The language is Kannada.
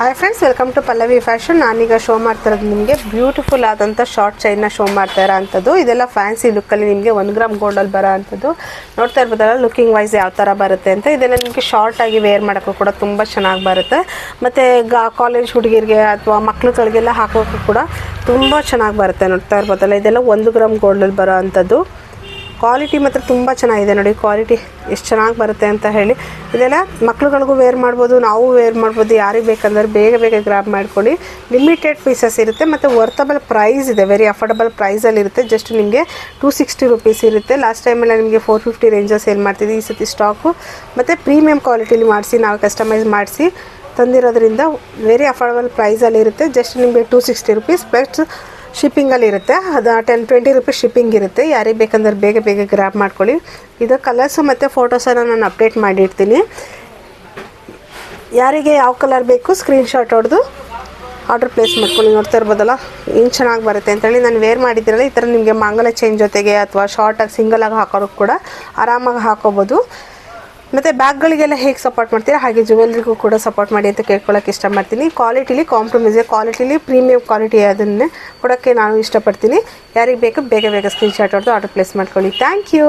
Hi friends, welcome to Pallavi fashion. ನಾನೀಗ ಶೋ ಮಾಡ್ತಾ ಇರೋದು ನಿಮಗೆ ಬ್ಯೂಟಿಫುಲ್ ಆದಂಥ ಶಾರ್ಟ್ ಚೈನ್ನ ಶೋ ಮಾಡ್ತಾ ಇರೋ ಅಂಥದ್ದು. ಇದೆಲ್ಲ ಫ್ಯಾನ್ಸಿ ಲುಕ್ಕಲ್ಲಿ ನಿಮಗೆ 1 ಗ್ರಾಮ್ ಗೋಲ್ಡಲ್ಲಿ ಬರೋ ಅಂಥದ್ದು. ನೋಡ್ತಾ ಇರ್ಬೋದಲ್ಲ ಲುಕಿಂಗ್ ವೈಸ್ ಯಾವ ಥರ ಬರುತ್ತೆ ಅಂತ. ಇದೆಲ್ಲ ನಿಮಗೆ ಶಾರ್ಟ್ ಆಗಿ ವೇರ್ ಮಾಡೋಕ್ಕೂ ಕೂಡ ತುಂಬ ಚೆನ್ನಾಗಿ ಬರುತ್ತೆ. ಮತ್ತು ಕಾಲೇಜ್ ಹುಡುಗಿರಿಗೆ ಅಥವಾ ಮಕ್ಳುಗಳಿಗೆಲ್ಲ ಹಾಕೋಕ್ಕೂ ಕೂಡ ತುಂಬ ಚೆನ್ನಾಗಿ ಬರುತ್ತೆ. ನೋಡ್ತಾ ಇರ್ಬೋದಲ್ಲ, ಇದೆಲ್ಲ 1 ಗ್ರಾಮ್ ಗೋಲ್ಡಲ್ಲಿ ಬರೋ ಅಂಥದ್ದು. ಕ್ವಾಲಿಟಿ ಮಾತ್ರ ತುಂಬ ಚೆನ್ನಾಗಿದೆ ನೋಡಿ. ಕ್ವಾಲಿಟಿ ಎಷ್ಟು ಚೆನ್ನಾಗಿ ಬರುತ್ತೆ ಅಂತ ಹೇಳಿ. ಇದೆಲ್ಲ ಮಕ್ಳುಗಳಿಗೂ ವೇರ್ ಮಾಡ್ಬೋದು, ನಾವು ವೇರ್ ಮಾಡ್ಬೋದು. ಯಾರಿಗೆ ಬೇಕಂದ್ರೆ ಬೇಗ ಬೇಗ ಗ್ರಾಬ್ ಮಾಡ್ಕೊಳ್ಳಿ. ಲಿಮಿಟೆಡ್ ಪೀಸಸ್ ಇರುತ್ತೆ ಮತ್ತು ವರ್ತಬಲ್ ಪ್ರೈಸ್ ಇದೆ. ವೆರಿ ಅಫೋರ್ಡಬಲ್ ಪ್ರೈಸಲ್ಲಿ ಇರುತ್ತೆ. ಜಸ್ಟ್ ನಿಮಗೆ 260 ರುಪೀಸ್ ಇರುತ್ತೆ. ಲಾಸ್ಟ್ ಟೈಮೆಲ್ಲ ನಿಮಗೆ 450 ರೇಂಜಸ್ ಸೇಲ್ ಮಾಡ್ತಿದ್ವಿ. ಈ ಸತಿ ಸ್ಟಾಕು ಮತ್ತು ಪ್ರೀಮಿಯಂ ಕ್ವಾಲಿಟಿಲಿ ಮಾಡಿಸಿ ನಾವು ಕಸ್ಟಮೈಸ್ ಮಾಡಿಸಿ ತಂದಿರೋದ್ರಿಂದ ವೆರಿ ಅಫೋರ್ಡಬಲ್ ಪ್ರೈಸಲ್ಲಿ ಇರುತ್ತೆ. ಜಸ್ಟ್ ನಿಮಗೆ 260 ರುಪೀಸ್ ಪ್ಲಸ್ ಶಿಪ್ಪಿಂಗಲ್ಲಿ ಇರುತ್ತೆ. ಅದು 10-20 ರುಪೀಸ್ ಶಿಪ್ಪಿಂಗ್ ಇರುತ್ತೆ. ಯಾರಿಗೆ ಬೇಕಂದ್ರೆ ಬೇಗ ಬೇಗ ಗ್ರ್ಯಾಬ್ ಮಾಡ್ಕೊಳ್ಳಿ. ಇದು ಕಲರ್ಸು ಮತ್ತು ಫೋಟೋಸನ್ನು ನಾನು ಅಪ್ಡೇಟ್ ಮಾಡಿರ್ತೀನಿ. ಯಾರಿಗೆ ಯಾವ ಕಲರ್ ಬೇಕು ಸ್ಕ್ರೀನ್ಶಾಟ್ ಹೊಡೆದು ಆರ್ಡರ್ ಪ್ಲೇಸ್ ಮಾಡ್ಕೊಳ್ಳಿ. ನೋಡ್ತಾ ಇರ್ಬೋದಲ್ಲ ಹಿಂಗೆ ಚೆನ್ನಾಗಿ ಬರುತ್ತೆ ಅಂತೇಳಿ. ನಾನು ವೇರ್ ಮಾಡಿದ್ದೀರಲ್ಲ, ಈ ಥರ ನಿಮಗೆ ಮಾಂಗಲ್ಯ ಚೈನ್ ಜೊತೆಗೆ ಅಥವಾ ಶಾರ್ಟಾಗಿ ಸಿಂಗಲಾಗಿ ಹಾಕೋಕ್ಕೆ ಕೂಡ ಆರಾಮಾಗಿ ಹಾಕೋಬೋದು. ಮತ್ತು ಬ್ಯಾಗ್ಗಳಿಗೆಲ್ಲ ಹೇಗೆ ಸಪೋರ್ಟ್ ಮಾಡ್ತೀರಾ ಹಾಗೆ ಜ್ಯುವೆಲ್ರಿಗೂ ಕೂಡ ಸಪೋರ್ಟ್ ಮಾಡಿ ಅಂತ ಕೇಳ್ಕೊಳ್ಳೋಕೆ ಇಷ್ಟಪಡ್ತೀನಿ. ಕ್ವಾಲಿಟಿಲಿ ಕಾಂಪ್ರಮೈಸ್, ಕ್ವಾಲಿಟಿಲಿ ಪ್ರೀಮಿಯಂ ಕ್ವಾಲಿಟಿ ಅದನ್ನೇ ಕೊಡೋಕ್ಕೆ ನಾನು ಇಷ್ಟಪಡ್ತೀನಿ. ಯಾರಿಗೆ ಬೇಕು ಬೇಗ ಬೇಗ ಸ್ಕ್ರೀನ್ಶಾಟ್ ಹೊಡೆದು ಆರ್ಡರ್ ಪ್ಲೇಸ್ ಮಾಡ್ಕೊಳ್ಳಿ. Thank you.